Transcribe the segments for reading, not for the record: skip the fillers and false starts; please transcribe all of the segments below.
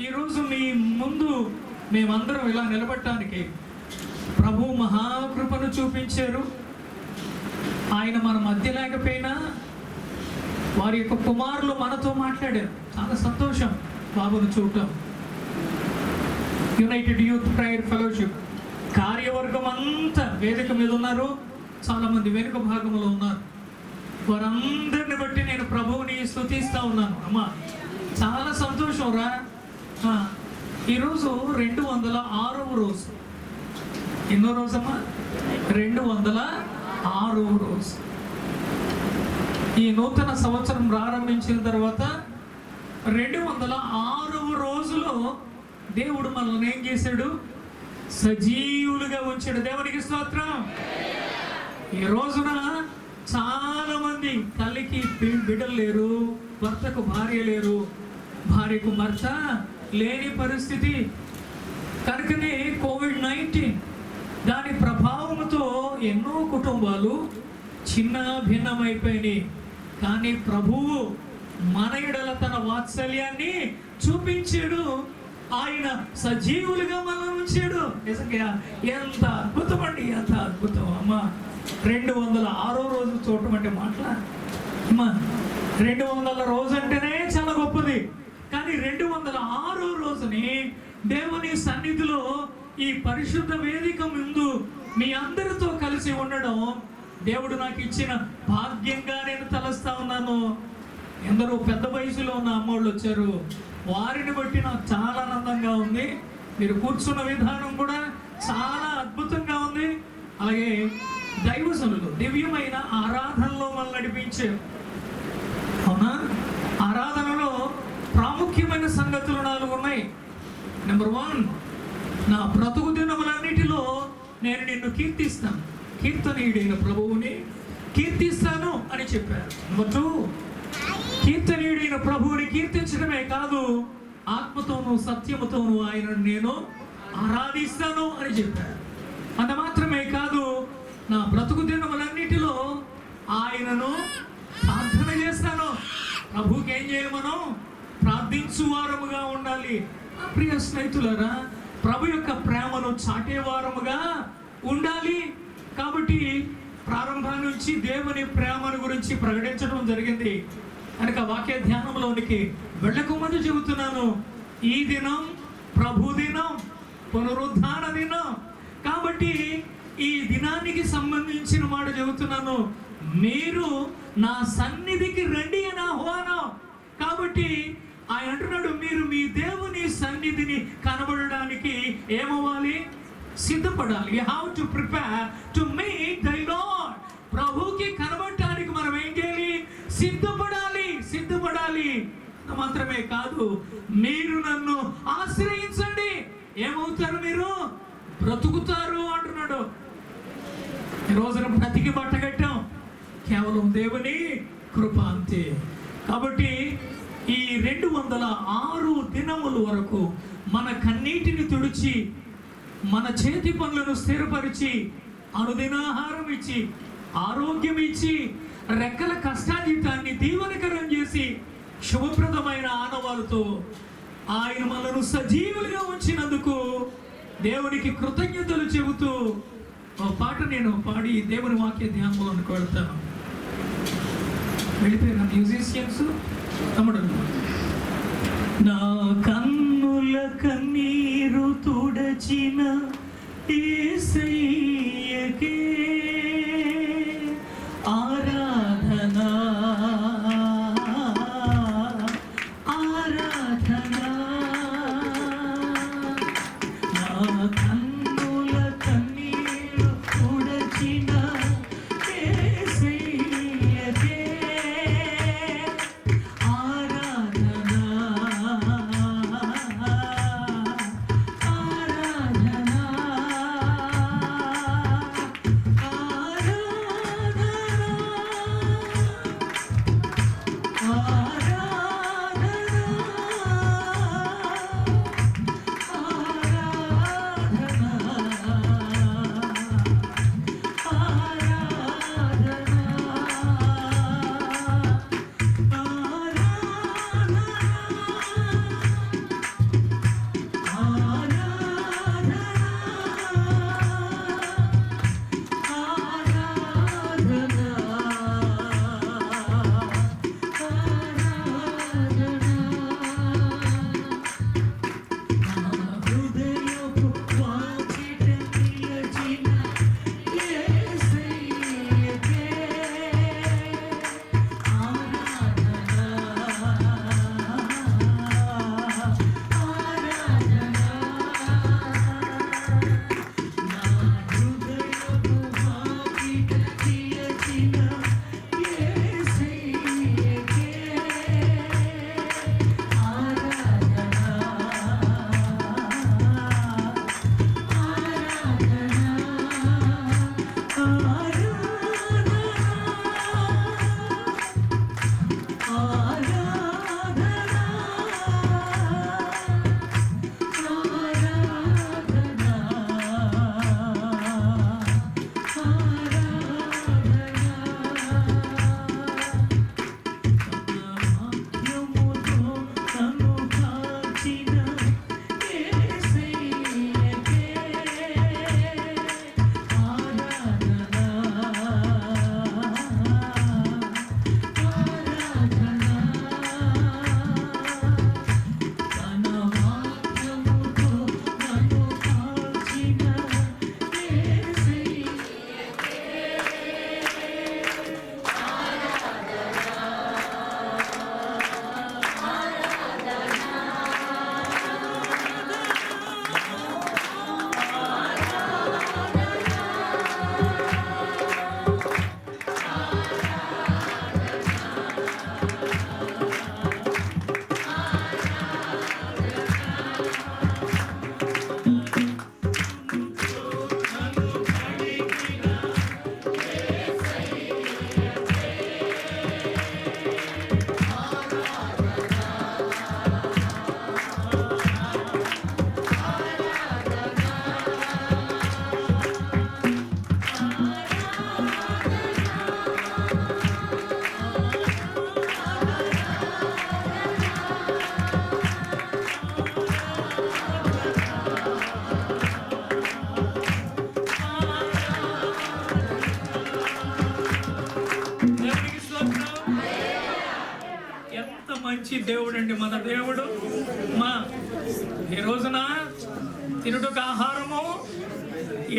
ఈరోజు మీ ముందు మేమందరం ఇలా నిలబడటానికి ప్రభు మహాకృపను చూపించారు. ఆయన మన మధ్య లేకపోయినా వారి యొక్క కుమారులు మనతో మాట్లాడారు. చాలా సంతోషం బాబును చూడటం. యునైటెడ్ యూత్ ప్రేయర్ ఫెలోషిప్ కార్యవర్గం అంతా వేదిక మీద ఉన్నారు, చాలామంది వెనుక భాగంలో ఉన్నారు. వారందరిని బట్టి నేను ప్రభువుని స్తుతిస్తూ ఉన్నాను. అమ్మా చాలా సంతోషం రా. ఈరోజు 206వ రోజు. ఎన్నో రోజమ్మా? 206వ రోజు. ఈ నూతన సంవత్సరం ప్రారంభించిన తర్వాత 206వ రోజులో దేవుడు మనల్ని ఏం చేశాడు? సజీవులుగా ఉంచాడు. దేవునికి స్తోత్రం. ఈ రోజున చాలా మంది తల్లికి బిడ్డలు లేరు, భర్తకు భార్య లేరు, భార్యకు భర్త లేని పరిస్థితి. కనుకనే కోవిడ్-19 దాని ప్రభావంతో ఎన్నో కుటుంబాలు చిన్న భిన్నమైపోయినాయి. కానీ ప్రభువు మన ఎడల తన వాత్సల్యాన్ని చూపించాడు. ఆయన సజీవులుగా మనం ఉంచాడు. నిజంగా ఎంత అద్భుతం అండి, ఎంత అద్భుతం. అమ్మా 206వ రోజు చూడటం అంటే మాటలా అమ్మా? 200 రోజు అంటేనే చాలా గొప్పది. కానీ 206వ రోజుని దేవుని సన్నిధిలో ఈ పరిశుద్ధ వేదిక ముందు మీ అందరితో కలిసి ఉండడం దేవుడు నాకు ఇచ్చిన భాగ్యంగా నేను తలస్తా ఉన్నాను. ఎందరో పెద్ద వయసులో ఉన్న అమ్మోళ్ళు వచ్చారు. వారిని బట్టి నాకు చాలా ఆనందంగా ఉంది. మీరు కూర్చున్న విధానం కూడా చాలా అద్భుతంగా ఉంది. అలాగే దైవజనులు దివ్యమైన ఆరాధనలో మనల్ని నడిపించారు. అవునా? ఆరాధనలో ప్రాముఖ్యమైన సంగతులు 4 ఉన్నాయి. నెంబర్ 1, నా బ్రతుకు దినములన్నిటిలో నేను నిన్ను కీర్తిస్తాను, కీర్తనీయుడైన ప్రభువుని కీర్తిస్తాను అని చెప్పారు. నెంబర్ 2, కీర్తనీయుడైన ప్రభువుని కీర్తించడమే కాదు, ఆత్మతోనూ సత్యముతోనూ ఆయనను నేను ఆరాధిస్తాను అని చెప్పారు. అంత మాత్రమే కాదు, నా బ్రతుకు దినములన్నిటిలో ఆయనను ప్రార్థన చేస్తాను. ప్రభుకి ఏం చేయాలి? మనం ప్రార్థించువారముగా ఉండాలి. ప్రియ స్నేహితులారా, ప్రభు యొక్క ప్రేమను చాటేవారముగా ఉండాలి. కాబట్టి ప్రారంభం నుంచి దేవుని ప్రేమను గురించి ప్రకటించడం జరిగింది. కనుక వాక్య ధ్యానంలోనికి వెళ్ళక ముందు చెబుతున్నాను, ఈ దినం ప్రభు దినం, పునరుద్ధాన దినం. కాబట్టి ఈ దినానికి సంబంధించిన మాట చెబుతున్నాను. మీరు నా సన్నిధికి రండి అని ఆహ్వానం. కాబట్టి ఆయన అంటున్నాడు, మీరు మీ దేవుని సన్నిధిని కనబడడానికి ఏమవ్వాలి? సిద్ధపడాలి. You have to prepare to meet the lord. ప్రభువుకి కనబడటానికి మనం ఏం చేయాలి? సిద్ధపడాలి, సిద్ధపడాలి. మాత్రమే కాదు, మీరు నన్ను ఆశ్రయించండి. ఏమవుతారు? మీరు బ్రతుకుతారు అంటున్నాడు. ఈ రోజున బ్రతికి బట్టగట్టాం, కేవలం దేవుని కృప అంతే. కాబట్టి ఈ 206 దినముల వరకు మన కన్నీటిని తుడిచి, మన చేతి పనులను స్థిరపరిచి, అనుదినాహారం ఇచ్చి, ఆరోగ్యం ఇచ్చి, రెక్కల కష్టాజీతాన్ని దీవెనకరం చేసి, శుభప్రదమైన ఆనవాళ్ళతో ఆయన మనను సజీవులుగా ఉంచినందుకు దేవునికి కృతజ్ఞతలు చెబుతూ ఒక పాట నేను పాడి దేవుని వాక్య ధ్యానంలోకి వెళ్తాను. వెళ్ళిపోయిన మ్యూజిషియన్స్ తమ్ముడు. నా కన్నుల కన్నీరు తుడచిన యేసయ్యకే ఆరాధనా, ఆరాధనా. నా కన్నుల కన్నీరు తుడచిన యేసయ్యకే ఆరాధనా, ఆరాధనా, ఆరాధనా, ఆరాధనా. మంచి దేవుడు అండి మన దేవుడు. ఈ రోజున తినుటకు ఆహారము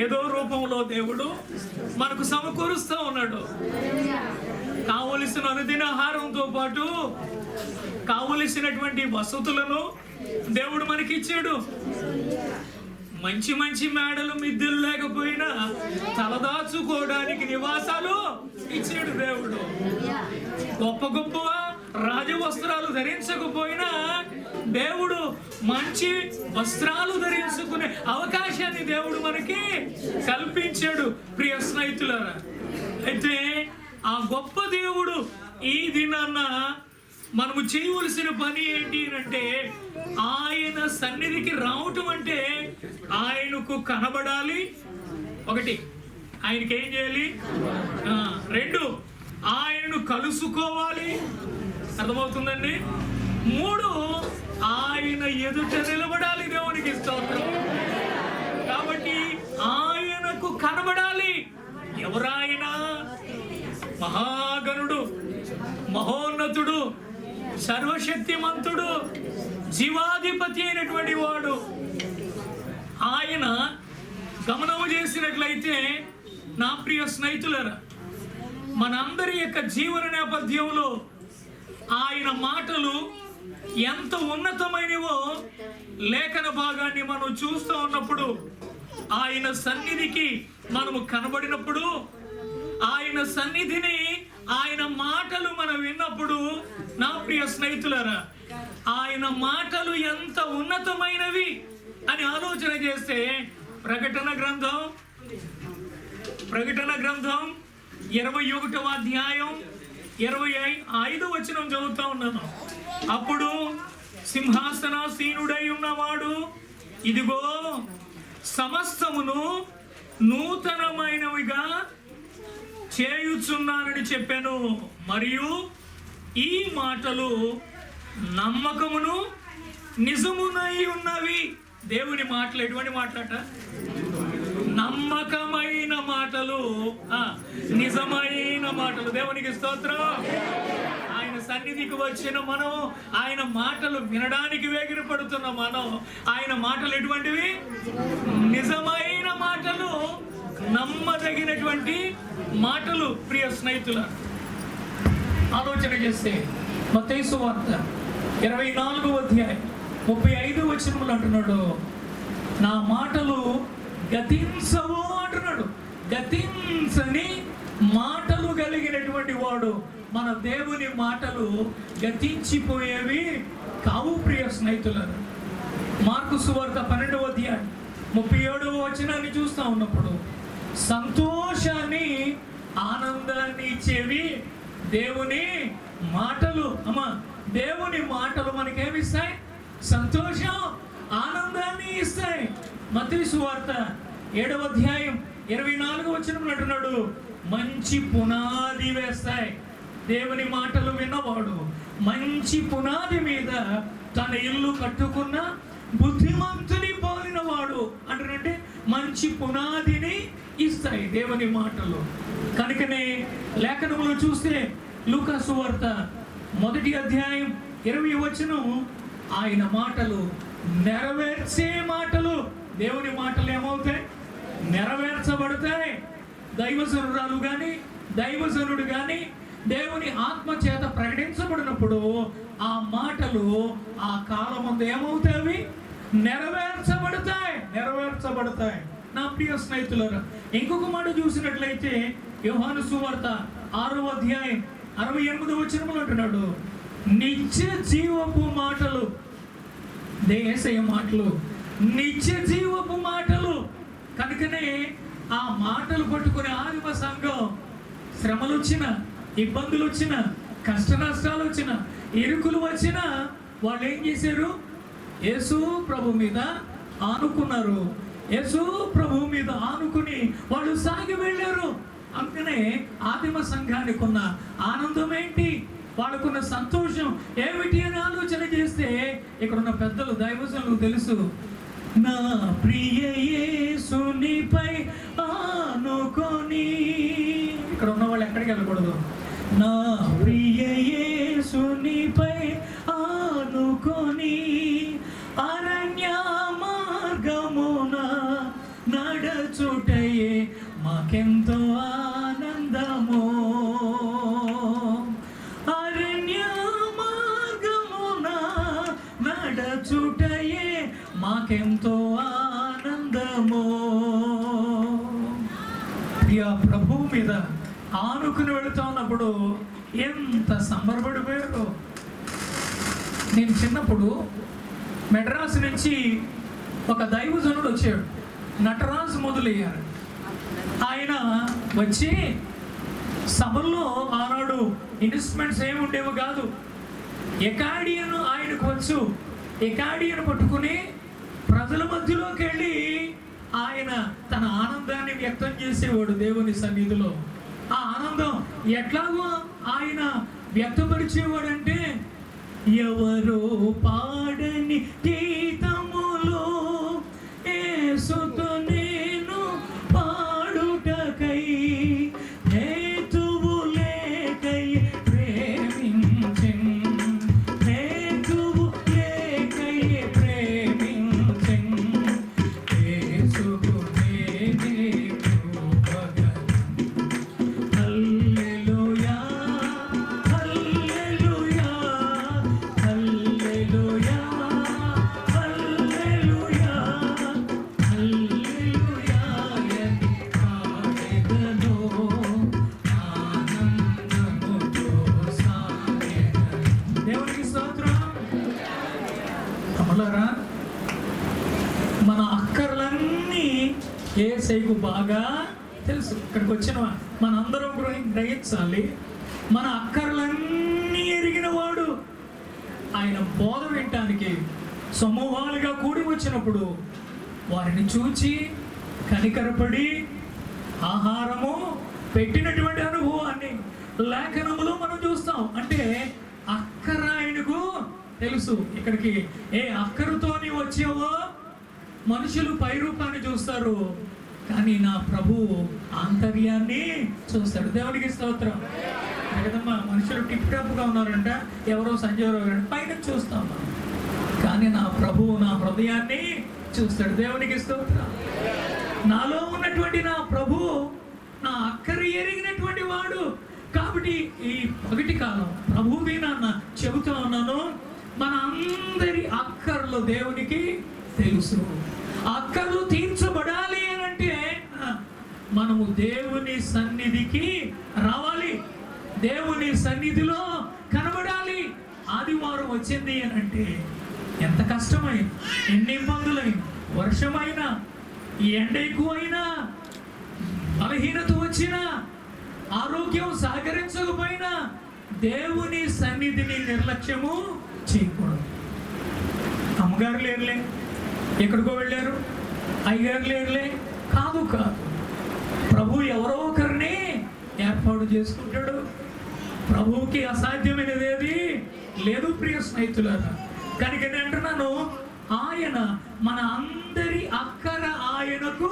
ఏదో రూపంలో దేవుడు మనకు సమకూరుస్తూ ఉన్నాడు. కావలసిన అనుదిన ఆహారంతో పాటు కావలసినటువంటి వసతులను దేవుడు మనకి ఇచ్చాడు. మంచి మంచి మేడలు మిద్దెలు లేకపోయినా తలదాచుకోవడానికి నివాసాలు ఇచ్చాడు దేవుడు. గొప్ప గొప్ప రాజవస్త్రాలు ధరించకపోయినా దేవుడు మంచి వస్త్రాలు ధరించుకునే అవకాశాన్ని దేవుడు మనకి కల్పించాడు ప్రియ స్నేహితులారా. అయితే ఆ గొప్ప దేవుడు ఈ దినాన్న మనము చేయవలసిన పని ఏంటి అంటే ఆయన సన్నిధికి రావటం అంటే ఆయనకు కనబడాలి. ఒకటి, ఆయనకి ఏం చేయాలి? రెండు, ఆయనను కలుసుకోవాలి. అర్థమవుతుందండి? మూడు, ఆయన ఎదుట నిలబడాలి. దేవునికి స్తోత్రం. కాబట్టి ఆయనకు కనబడాలి. ఎవరాయన? మహాగణుడు, మహోన్నతుడు, సర్వశక్తిమంతుడు, జీవాధిపతి అయినటువంటి వాడు. ఆయన గమనం చేసినట్లయితే నా ప్రియ స్నేహితులారా, మనందరి యొక్క జీవన నేపథ్యంలో ఆయన మాటలు ఎంత ఉన్నతమైనవో లేఖన భాగాన్ని మనం చూస్తూ ఉన్నప్పుడు, ఆయన సన్నిధికి మనము కనబడినప్పుడు, ఆయన సన్నిధిని ఆయన మాటలు మనం విన్నప్పుడు నా ప్రియ స్నేహితులారా, ఆయన మాటలు ఎంత ఉన్నతమైనవి అని ఆలోచన చేస్తే ప్రకటన గ్రంథం 21వ అధ్యాయం 25వ వచనం చదువుతా ఉన్నాను. అప్పుడు సింహాసనాసీనుడై ఉన్నవాడు, ఇదిగో సమస్తమును నూతనమైనవిగా చేయుచున్నానని చెప్పాను. మరియు ఈ మాటలు నమ్మకమును నిజమునై ఉన్నవి. దేవుని మాటలు ఎటువంటి మాటలట? నమ్మకమైన మాటలు, నిజమైన మాటలు. దేవునికి స్తోత్రం. ఆయన సన్నిధికి వచ్చిన మనం, ఆయన మాటలు వినడానికి వేగిరపడుతున్న మనం, ఆయన మాటలు ఎటువంటివి? నిజమైన మాటలు, నమ్మదగినటువంటి మాటలు. ప్రియ స్నేహితుల, ఆలోచన చేస్తే మత్తయి సువార్త 24వ అధ్యాయం 35వ వచనంలో అంటున్నాడు, నా మాటలు గతించవు అంటున్నాడు. గతించని మాటలు కలిగినటువంటి వాడు. మన దేవుని మాటలు గతించిపోయేవి కావు ప్రియ స్నేహితులను. మార్కు సువార్త 12వ అధ్యాయం 37వ వచనాన్ని చూస్తూ ఉన్నప్పుడు, సంతోషాన్ని ఆనందాన్ని ఇచ్చేవి దేవుని మాటలు. దేవుని మాటలు మనకేమిస్తాయి? సంతోషం, ఆనందాన్ని ఇస్తాయి. మత్తయి సువార్త 7వ అధ్యాయం 24వ వచనంలో అంటున్నాడు, మంచి పునాది వేస్తాయి. దేవుని మాటలు విన్నవాడు మంచి పునాది మీద తన ఇల్లు కట్టుకున్న బుద్ధిమంతుని పోలిన వాడు అంటారంటే మంచి పునాదిని ఇస్తాయి దేవుని మాటలు. కనుకనే లేఖనంలో చూస్తే లూకా సువార్త 1వ అధ్యాయం 20వ వచనం, ఆయన మాటలు నెరవేర్చే మాటలు. దేవుని మాటలు ఏమవుతాయి? నెరవేర్చబడతాయి. దైవజనురాలు కానీ దైవజనుడు కానీ దేవుని ఆత్మ చేత ప్రకటించబడినప్పుడు ఆ మాటలు ఆ కాలమందు ఏమవుతాయి? నెరవేర్చబడతాయి. నా ప్రియ స్నేహితులారా, ఇంకొక మాట చూసినట్లయితే యోహాను సువార్త 6వ అధ్యాయం 68వ వచనంలో అంటున్నాడు, నిత్య జీవపు మాటలు. యేసయ్య మాటలు నిత్య జీవపు మాటలు. కనుకనే ఆ మాటలు పట్టుకునే ఆదిమ సంఘం శ్రమలు వచ్చినా, ఇబ్బందులు వచ్చినా, కష్ట నష్టాలు వచ్చినా, ఇరుకులు వచ్చినా వాళ్ళు ఏం చేశారు? యేసు ప్రభు మీద ఆనుకున్నారు. యేసు ప్రభు మీద ఆనుకుని వాళ్ళు సాగి వెళ్ళారు. అందుకనే ఆదిమ సంఘానికి ఉన్న ఆనందం ఏంటి, వాళ్ళకున్న సంతోషం ఏమిటి అని ఆలోచన చేస్తే ఇక్కడ ఉన్న పెద్దలు దైవజనులకు తెలుసు. నా ప్రియ యేసునిపై ఆనుకొని, ఇక్కడ ఉన్న వాళ్ళు ఎక్కడికి వెళ్ళకూడదు. నా ప్రియ యేసునిపై నడచుటయే మాకెంతో ఆనందమో, అరణ్య మార్గమున నడచుటయే మాకెంతో ఆనందమో. ప్రియా ప్రభువు మీద ఆనుకుని వెళుతా ఉన్నప్పుడు ఎంత సంబరపడిపోయారో. నేను చిన్నప్పుడు మెడ్రాస్ నుంచి ఒక దైవజనుడు వచ్చాడు, నటరాజు మొదలయ్యారు. ఆయన వచ్చి సభల్లో ఆనాడు ఇన్స్ట్రుమెంట్స్ ఏమి ఉండేవి కాదు, ఎకాడియన్ ఆయనకు వచ్చు. ఎకాడియన్ పట్టుకుని ప్రజల మధ్యలోకి వెళ్ళి ఆయన తన ఆనందాన్ని వ్యక్తం చేసేవాడు దేవుని సన్నిధిలో. ఆ ఆనందం ఎట్లాగో ఆయన వ్యక్తపరిచేవాడంటే, ఎవరో పాడని గీతములో యేసుతో నేను పాడుటకై హేతువు లేకై ప్రేమించెన్, హేతువు లేకై ప్రేమించెన్, యేసుకు నేనే కృపగలను. హల్లెలూయా హల్లెలూయా హల్లెలూయా హల్లెలూయా హల్లెలూయా అని పాడెదను, ఆనందముతో సాగెదను. దేవునికి స్తోత్రం. అమలారా, మన అక్కర్లన్నీ యేసయ్యకు బాగా తెలుసు. ఇక్కడికి వచ్చిన మనందరం గ్రహించాలి, మన అక్కర్లన్నీ ఎరిగిన వాడు. ఆయన బోధ వినటానికి సమూహాలుగా కూడి వచ్చినప్పుడు వారిని చూచి కనికరపడి ఆహారము పెట్టినటువంటి అనుభవాన్ని లేఖనములో మనం చూస్తాం. అంటే అక్కర ఆయనకు తెలుసు. ఇక్కడికి ఏ అక్కరతో నీవు వచ్చావో మనుషులు పై రూపాన్ని చూస్తారు, కానీ నా ప్రభు ఆంతర్యాన్ని చూస్తాడు. దేవునికి స్తోత్రం. కదమ్మా, మనుషులు టిప్ టాప్గా ఉన్నారంట, ఎవరో సంజయరావు గారు పైన చూస్తాం మనం, కానీ నా ప్రభువు నా హృదయాన్ని చూస్తాడు. దేవునికి స్తోత్రం. నాలో ఉన్నటువంటి నా ప్రభు నా అక్కర ఎరిగినటువంటి వాడు. కాబట్టి ఈ పగటి కాలం ప్రభువుది నాన్న చెబుతూ ఉన్నాను, మన అందరి అక్కర్లు దేవునికి తెలుసు. అక్కర్లు తీర్చబడాలి అని అంటే మనము దేవుని సన్నిధికి రావాలి, దేవుని సన్నిధిలో కనబడాలి. ఆదివారం వచ్చింది అని అంటే ఎంత కష్టమైనా, ఎన్ని ఇబ్బందులైనా, వర్షమైనా, ఎండ ఎక్కువైనా, బలహీనత వచ్చినా, ఆరోగ్యం సహకరించకపోయినా దేవుని సన్నిధిని నిర్లక్ష్యము చేయకూడదు. అమ్మగారు లేరులే, ఎక్కడికో వెళ్ళారు, అయ్యగారు లేరులే, కాదు కాదు. ప్రభు ఎవరో ఒకరిని ఏర్పాటు చేసుకుంటాడు. ప్రభువుకి అసాధ్యమైనది ఏది లేదు ప్రియ స్నేహితులారా. కనుక నేను అంటున్నాను, ఆయన మన అందరి అక్కర ఆయనకు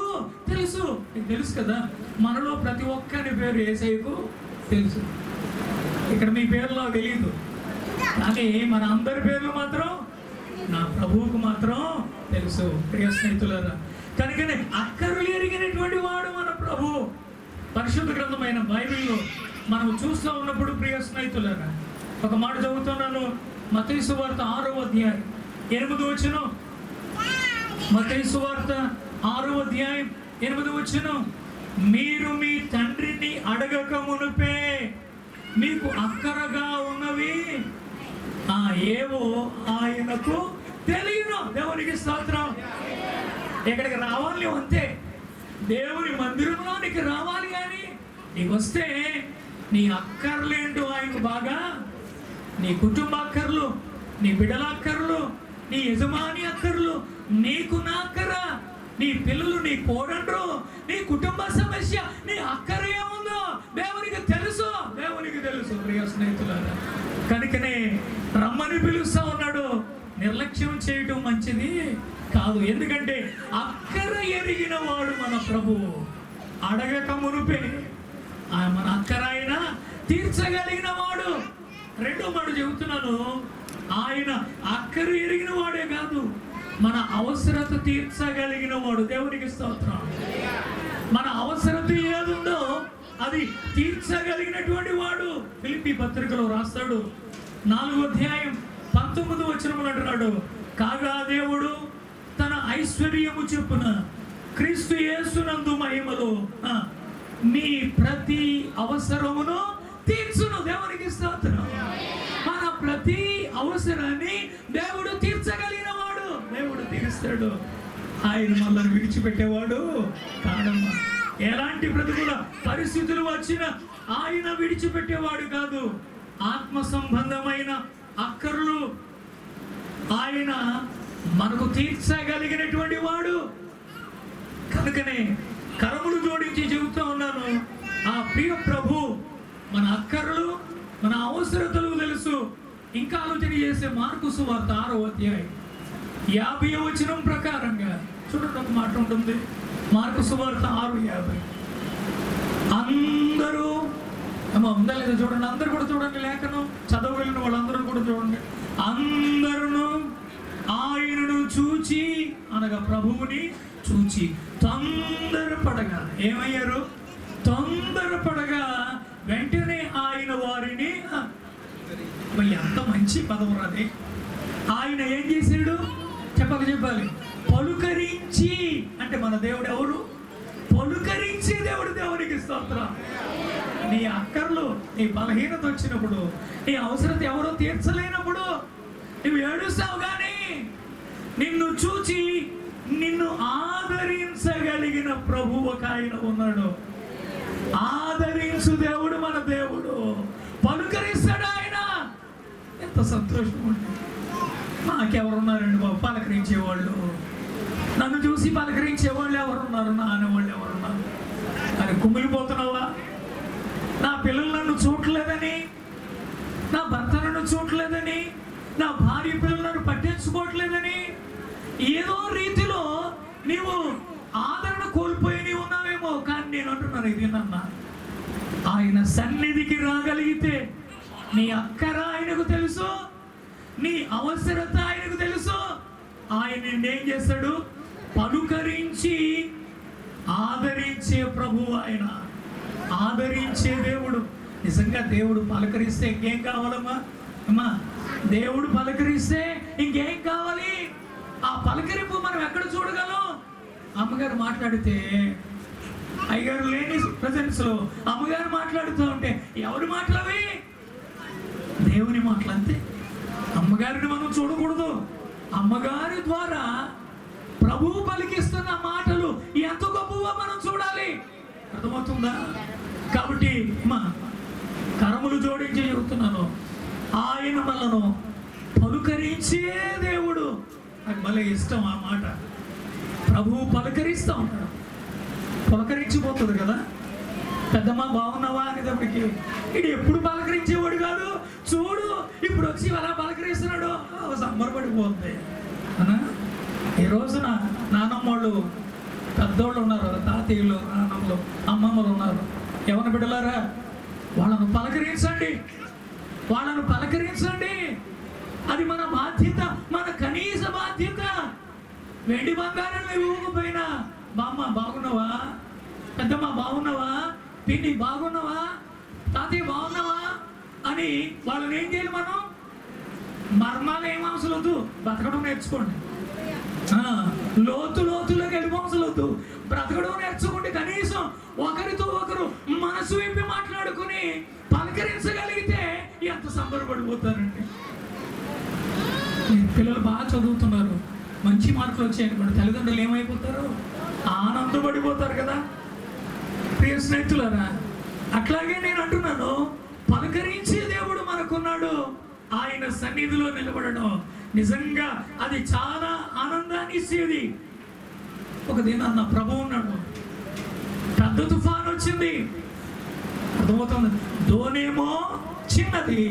తెలుసు. మీకు తెలుసు కదా, మనలో ప్రతి ఒక్కరి పేరు యేసయ్యకు తెలుసు. ఇక్కడ మీ పేర్లు నాకు తెలియదు, కానీ మన అందరి పేర్లు మాత్రం నా ప్రభువుకు మాత్రం తెలుసు ప్రియ స్నేహితులారా. కనుకనే అక్కర్లు ఎరిగినటువంటి వాడు మన ప్రభు. పరిశుద్ధ గ్రంథమైన బైబిల్లో మనం చూస్తూ ఉన్నప్పుడు ప్రియ స్నేహితులారా, ఒక మాట చదువుతున్నాను. మత్తయి సువార్త 6వ అధ్యాయం 8వ వచనం. మత్తయి సువార్త 6వ అధ్యాయం 8వ వచనం. మీరు మీ తండ్రిని అడగక మునుపే మీకు అక్కరగా ఉన్నవి ఏవో ఆయనకు తెలియను. దేవునికి స్తోత్రం. ఇక్కడికి రావాలి అంతే, దేవుని మందిరంలోనికి రావాలి. కానీ నీకు వస్తే నీ అక్కర్లేంటో ఆయనకు బాగా, నీ కుటుంబ అక్కర్లు, నీ బిడ్డల అక్కర్లు, నీ యజమాని అక్కర్లు, నీకు నా అక్కర, నీ పిల్లలు, నీ కోడండ్రు, నీ కుటుంబ సమస్య, నీ అక్కర ఏముందో దేవునికి తెలుసు. దేవునికి తెలుసు ప్రియ స్నేహితులారా. కనుకనే రమ్మని పిలుస్తా ఉన్నాడు. నిర్లక్ష్యం చేయటం మంచిది కాదు. ఎందుకంటే అక్కర ఎరిగిన వాడు మన ప్రభువు. అడగక మునుపే మన అక్కర ఆయన తీర్చగలిగిన వాడు. రెండో మాట చెబుతున్నాను, ఆయన అక్కర ఎరిగిన వాడే కాదు, మన అవసరత తీర్చగలిగిన వాడు. దేవునికి స్తోత్రం. మన అవసరత ఏదుందో అది తీర్చగలిగినటువంటి వాడు. ఫిలిప్పీ పత్రికలో రాస్తాడు 4వ అధ్యాయం 19వ వచనములో అంటున్నాడు, కాగా దేవుడు తన ఐశ్వర్యము చొప్పున క్రీస్తు యేసునందు మహిమలో మీ ప్రతి అవసరమును తీర్చును. దేవునికి స్తోత్రం. మన ప్రతి అవసరాన్ని దేవుడు తీర్చగలిగిన వాడు. దేవుడు తీరుస్తాడు. ఆయన మనల్ని విడిచిపెట్టేవాడు కాదమ్మా. ఎలాంటి ప్రతికూల పరిస్థితులు వచ్చినా ఆయన విడిచిపెట్టేవాడు కాదు. ఆత్మ సంబంధమైన అక్కర్లు ఆయన మనకు తీర్చగలిగినటువంటి వాడు. కనుకనే కరములు జోడించి చెబుతూ ఉన్నాను, ఆ ప్రియ ప్రభు మన అక్కర్లు మన అవసరతలు తెలుసు. ఇంకా ఆలోచన చేసే మార్కు సువార్త 6వ అధ్యాయం 50వ వచనం ప్రకారంగా చూడండి, ఒక మాట ఉంటుంది. మార్కు సువార్త 6:50. అందరూ ఉందా లేదా చూడండి, అందరూ కూడా చూడండి. లేఖనం చదవగలిగిన వాళ్ళందరూ కూడా చూడండి. అందరూ ఆయనను చూచి అనగా ప్రభువుని చూచి తొందరపడగా ఏమయ్యారు? తొందరపడగా వెంటనే ఆయన వారిని, ఎంత మంచి పదం రాది. ఆయన ఏం చేశాడు చెప్పాలి, పలుకరించి. అంటే మన దేవుడు ఎవరు? పలుకరించి దేవుడు. దేవునికి స్తోత్రం. నీ అక్కర్లు నీ బలహీనత వచ్చినప్పుడు, నీ అవసరత ఎవరో తీర్చలేనప్పుడు నువ్వు ఏడుస్తావు, కానీ నిన్ను చూచి నిన్ను ఆదరించగలిగిన ప్రభు ఒక ఆయన ఉన్నాడు. ఆదరించు దేవుడు మన దేవుడు. పలుకరిస్తాడు ఆయన. ఎంత సంతోషం ఉంటుంది. నాకెవరున్నారండి బాబు పలకరించేవాళ్ళు? నన్ను చూసి పలకరించేవాళ్ళు ఎవరున్నారు? నా అనేవాళ్ళు ఎవరున్నారు? అని కుమిలిపోతున్నావా? నా పిల్లలు నన్ను చూడలేదని, నా భర్త నన్ను చూడలేదని, నా భార్య పిల్లలు నన్ను పట్టించుకోవట్లేదని, ఏదో రీతిలో నీవు ఆదరణ కోల్పోయి నీవు ఉన్నావేమో. కానీ నేను అంటున్నాను, ఇది నన్న ఆయన సన్నిధికి రాగలిగితే నీ అక్కర ఆయనకు తెలుసు, నీ అవసరత ఆయనకు తెలుసు. ఆయన నిన్నేం చేస్తాడు? పలుకరించి ఆదరించే ప్రభువు ఆయన. ఆదరించే దేవుడు. నిజంగా దేవుడు పలకరిస్తే ఇంకేం కావాలమ్మా? అమ్మా, దేవుడు పలకరిస్తే ఇంకేం కావాలి? ఆ పలకరింపు మనం ఎక్కడ చూడగలం? అమ్మగారు మాట్లాడితే, అయ్యగారు లేని ప్రజెన్స్ లో అమ్మగారు మాట్లాడుతూ ఉంటే ఎవరి మాటలవి? దేవుని మాటలు. అంతే. అమ్మగారిని మనం చూడకూడదు. అమ్మగారి ద్వారా ప్రభువు పలికిస్తున్న మాటలు ఎంత గొప్పవో మనం చూడాలి. అర్థమవుతుందా? కాబట్టి మా కరములు జోడించి చెబుతున్నాను, ఆయన మనను పలుకరించే దేవుడు. నాకు భలే ఇష్టం ఆ మాట. ప్రభువు పలకరిస్తూ ఉంటాడు. పలకరించిపోతుంది కదా. పెద్దమ్మా బాగున్నావా అనేటప్పటికి ఇది ఎప్పుడు పలకరించేవాడు కాదు. చూడు ఇప్పుడు వచ్చి అలా పలకరిస్తున్నాడు. సంబరపడిపోతుంది. ఈ రోజున నానమ్మ వాళ్ళు పెద్దోళ్ళు ఉన్నారు, తాతయ్యలు, నాన్నమ్మలు, అమ్మమ్మలు ఉన్నారు. ఎవరిని బిడ్డలారా, వాళ్ళను పలకరించండి, వాళ్ళను పలకరించండి. అది మన బాధ్యత, మన కనీస బాధ్యత. వెండి బంగారం ఇవ్వకపోయినా, బామ్మ బాగున్నావా, పెద్దమ్మ బాగున్నావా, పిన్ని బాగున్నావా, తాతయ్య బాగున్నావా అని వాళ్ళని ఏం చేయాలి? మనం మర్మాలు ఏం అవసరం వద్దు, బతకడం నేర్చుకోండి. లోతులోకి వెళ్ళి అవసరం వద్దు, బ్రతకడం నేర్చుకోండి. కనీసం ఒకరితో ఒకరు మనసు విప్పి మాట్లాడుకుని పలకరించగలిగితే ఎంత సంబరపడిపోతారండి. పిల్లలు బాగా చదువుతున్నారు, మంచి మార్కులు వచ్చాయనుకోండి, తల్లిదండ్రులు ఏమైపోతారు? ఆనందపడిపోతారు కదా. ప్రియ స్నేహితులారా, అట్లాగే నేను అంటున్నాను, పలకరించే దేవుడు మనకున్నాడు. ఆయన సన్నిధిలో నిలబడడం నిజంగా అది చాలా ఆనందాన్ని ఇచ్చేది. ఒక దినాన్న ప్రభు ఉన్నాడు, పెద్ద తుఫాన్ వచ్చింది. అర్థమవుతుంది. దోనేమో చిన్నది,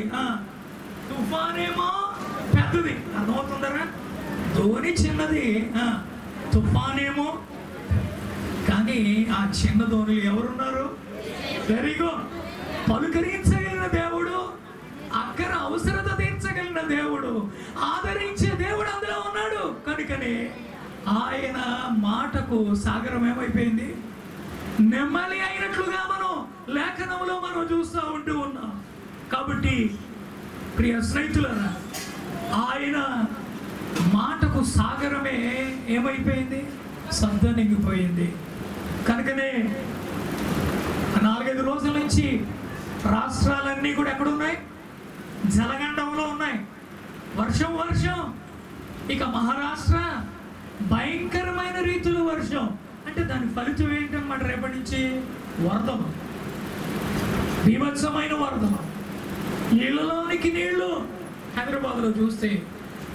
తుఫానేమో పెద్దది. అర్థమవుతుందరా? ధోని చిన్నది, తుఫానేమో. కానీ ఆ చిన్న ధోనిలు ఎవరున్నారు? Very good. పలుకరించగలిగిన దేవుడు, అక్కర అవసరత తీర్చగలిగిన దేవుడు, ఆదరించే దేవుడు అందులో ఉన్నాడు. కనుకనే ఆయన మాటకు సాగరం ఏమైపోయింది, నెమ్మలి అయినట్లుగా మనం లేఖనంలో మనం చూస్తూ ఉంటూ ఉన్నాం. కాబట్టి ప్రియ స్నేహితులారా, ఆయన మాటకు సాగరమే ఏమైపోయింది, సద్దనిగిపోయింది. కనుకనే 4-5 రోజుల నుంచి రాష్ట్రాలన్నీ కూడా ఎక్కడున్నాయి, జలగండంలో ఉన్నాయి. వర్షం. ఇక మహారాష్ట్ర భయంకరమైన రీతిలో వర్షం. అంటే దాని ఫలితం ఏంటన్నమాట, రేపటి నుంచి వరదలు, బీభత్సమైన వరదలు, ఇళ్లలోనికి నీళ్లు. హైదరాబాద్లో చూస్తే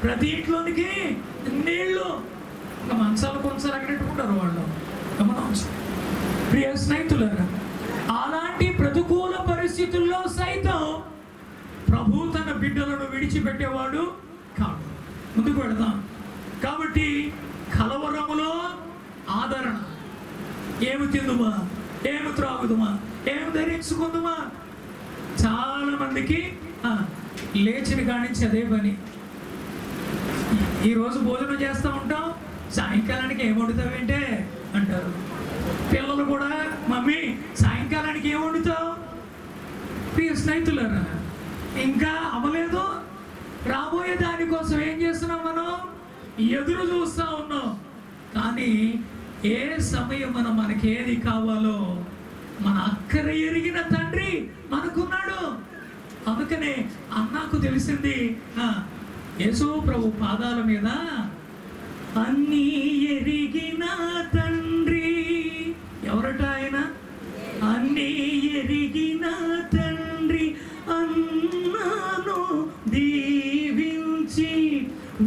ప్రతి ఇంట్లోనికి నీళ్లు. ఇంకా మంచాలు కొంచెం ఎక్కడెట్టుకుంటారు వాళ్ళు. గమనించు ప్రియ స్నేహితులారా, అలాంటి ప్రతికూల పరిస్థితుల్లో సైతం ప్రభు తన బిడ్డలను విడిచిపెట్టేవాడు కాదు. ముందుకు వెళదాం. కాబట్టి కలవరములో ఆదరణ. ఏమి తిందుమా, ఏమి త్రాగుదుమా, ఏమి ధరించుకుందుమా. చాలా మందికి లేచిన కానించి అదే పని. ఈరోజు భోజనం చేస్తూ ఉంటాం, సాయంకాలానికి ఏం వండుతావేంటే అంటారు. పిల్లలు కూడా మమ్మీ సాయంకాలానికి ఏం వండుతావు. ప్రియ స్నేహితులారా, ఇంకా అవ్వలేదు, రాబోయే దానికోసం ఏం చేస్తున్నాం, మనం ఎదురు చూస్తూ ఉన్నాం. కానీ ఏ సమయమున మనకేది కావాలో మన అక్కర ఎరిగిన తండ్రి మనకున్నాడు. అందుకనే అన్నకు తెలిసింది, యేసు ప్రభు పాదాల మీద అన్నీ ఎరిగిన తండ్రి. ఎవరట ఆయన? అన్నీ ఎరిగిన తండ్రి అన్నాను దీవించి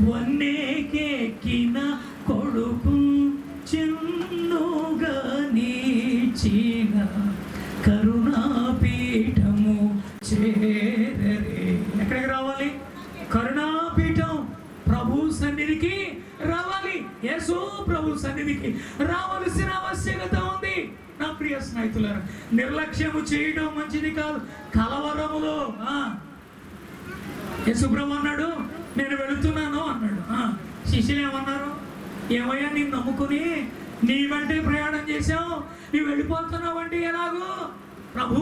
వన్నేకెక్కిన కొడుకు చెన్నుగా నీచిన కరుణాపీఠము చేరరే. ఎక్కడికి రావాలి? కరుణాపీఠం ప్రభు సన్నిధికి రావాలి. యేసు ప్రభు సన్నిధికి రావాల్సిన ఆవశ్యకత ఉంది. నా ప్రియ స్నేహితులారా, నిర్లక్ష్యము చేయడం మంచిది కాదు. కలవరములో యేసు ప్రభు అన్నాడు, నేను వెళుతున్నాను అన్నాడు. శిష్యులు ఏమన్నారు? ఏమయ్యా, నేను నమ్ముకుని నీ వెంటే ప్రయాణం చేశావు, నీవు వెళ్ళిపోతున్నావంటే ఎలాగో? ప్రభు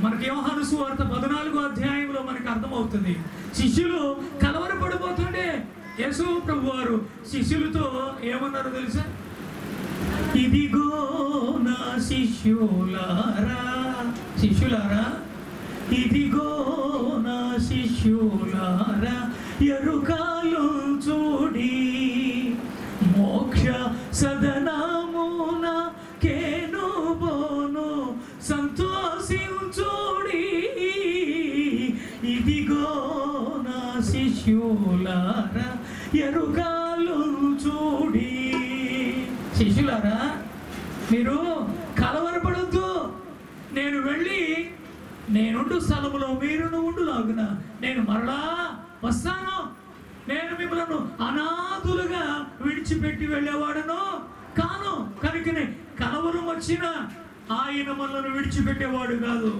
మనకి యోహాను సువార్త 14వ అధ్యాయంలో మనకు అర్థమవుతుంది. శిష్యులు కలవరపడిపోతుంటే యేసు ప్రభు వారు శిష్యులతో ఏమన్నారో తెలుసా? ఇదిగో నా శిష్యులారా, ఇదిగో నా శిష్యులారా, ఎరుకాలు చూడి మోక్ష సదనమున కేను బోను సంతోషించుడి. ఇదిగో నా శిష్యులారా, ఎరుకాలు చూడి. శిష్యులారా, మీరు కలవరపడద్దు. నేను వెళ్ళి నేనుండు స్థలములో మీరు ఉండులాగున నేను మరలా వస్తాను. నేను మిమ్మల్ని అనాథులుగా విడిచిపెట్టి వెళ్ళేవాడను కాను. కనుకనే కలవరం వచ్చినా ఆయన మనల్ని విడిచిపెట్టేవాడు కాదు.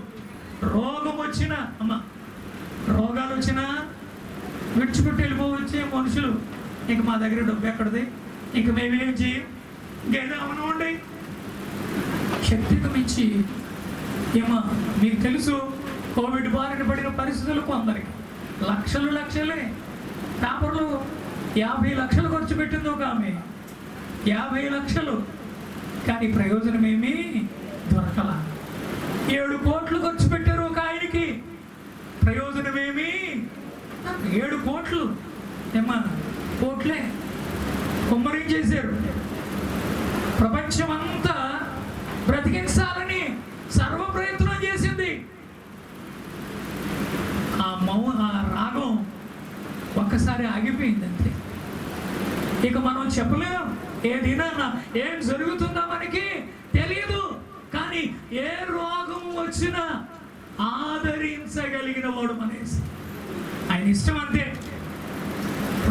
రోగం వచ్చినా, రోగాలు వచ్చినా విడిచిపెట్టి వెళ్ళిపోవచ్చే మనుషులు. ఇంక మా దగ్గర డబ్బు ఎక్కడిది, ఇంక మేమేం చేయం, ఇంకేదో అవనండి. శక్తికి మించి ఏమో మీకు తెలుసు, కోవిడ్ బారిన పడిన పరిస్థితులు కొందరికి లక్షలే. పేపర్లు 50 లక్షలు ఖర్చు పెట్టింది ఒక ఆమె, 50 లక్షలు. కానీ ప్రయోజనం ఏమీ దొరకల. 7 కోట్లు ఖర్చు పెట్టారు ఒక ఆయనకి, ప్రయోజనం ఏమీ. 7 కోట్లు కోట్లే కుమ్మరించేశారు. ప్రపంచమంతా బ్రతికించాలని సర్వ ప్రయత్నం చేసింది. ఆ రాగం ఒక్కసారి ఆగిపోయింది అంతే. ఇక మనం చెప్పలేం ఏదైనా ఏం జరుగుతుందో మనకి తెలియదు. కానీ ఏ రోగం వచ్చినా ఆదరించగలిగిన వాడు మనేసి ఆయన ఇష్టం అంతే.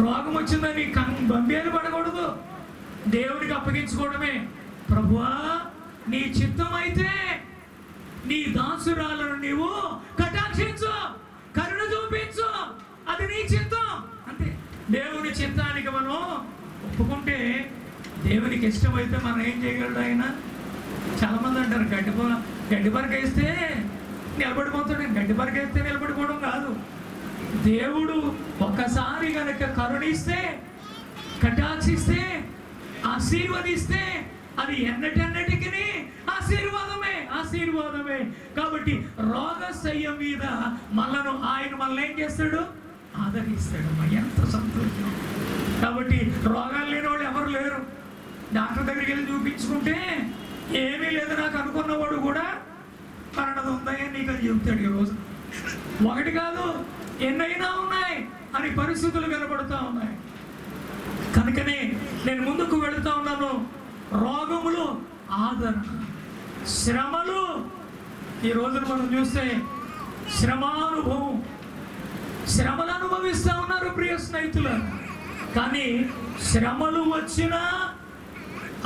రోగం వచ్చిందని బంబేలు పడకూడదు, దేవుడికి అప్పగించుకోవడమే. ప్రభువా, నీ చిత్తం అయితే నీ దాసురాలను నీవు కటాక్షించు, కరుణ చూపించు, అది నీ చిత్తం అంతే. దేవుని చిత్తానికి మనం ఒప్పుకుంటే దేవునికి ఇష్టమైతే మనం ఏం చేయగలడు ఆయన? చాలామంది అంటారు గడ్డి పరక వేస్తే నిలబడిపోతాడు. గడ్డి పరక వేస్తే నిలబడిపోవడం కాదు. దేవుడు ఒక్కసారి కనుక కరుణిస్తే, కటాక్షిస్తే, ఆశీర్వదిస్తే అది ఎన్నటన్నిటికీ ఆశీర్వాదమే. కాబట్టి రోగశయ్యం మీద ఆయన మనల్ని ఏం చేస్తాడు? ఆదరిస్తాడు. ఎంత సంతోషం. కాబట్టి రోగాలు లేని వాళ్ళు ఎవరు లేరు. డాక్టర్ దగ్గరికి వెళ్ళి చూపించుకుంటే ఏమీ లేదు నాకు అనుకున్నవాడు కూడా మరణం ఉందని నీకు అది చెబుతాడు. ఈరోజు ఒకటి కాదు ఎన్నైనా ఉన్నాయి అని పరిస్థితులు కనబడుతూ ఉన్నాయి. కనుకనే నేను ముందుకు వెళుతూ ఉన్నాను. రోగములు, ఆదరణ, శ్రమలు. ఈ రోజున మనం చూస్తే శ్రమానుభవం, శ్రమలు అనుభవిస్తూ ఉన్నారు ప్రియ స్నేహితులు. కానీ శ్రమలు వచ్చినా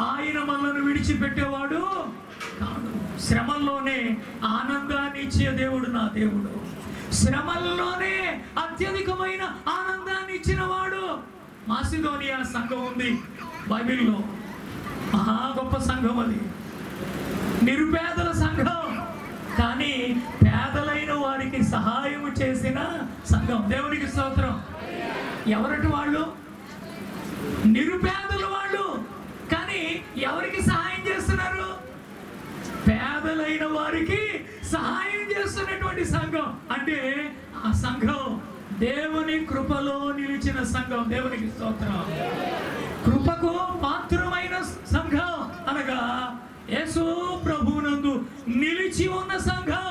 ఆయన మనల్ని విడిచిపెట్టేవాడు కాదు. శ్రమల్లోనే ఆనందాన్ని ఇచ్చే దేవుడు నా దేవుడు. శ్రమల్లోనే అత్యధికమైన ఆనందాన్ని ఇచ్చిన వాడు. మాసిదోనియా సంఘం ఉంది బైబిల్లో, మహా గొప్ప సంఘం. అది నిరుపేదల సంఘం, కానీ పేదలైన వారికి సహాయం చేసిన సంఘం. దేవునికి స్తోత్రం. ఎవరటి వాళ్ళు? నిరుపేదలు వాళ్ళు, కానీ ఎవరికి సహాయం చేస్తున్నారు? పేదలైన వారికి సహాయం చేస్తున్నటువంటి సంఘం. అంటే ఆ సంఘం దేవుని కృపలో నిలిచిన సంఘం. దేవునికి స్తోత్రం. కృపకు పాత్రమైన సంఘం అనగా యేసు ప్రభువునందు నిలిచి ఉన్న సంఘం.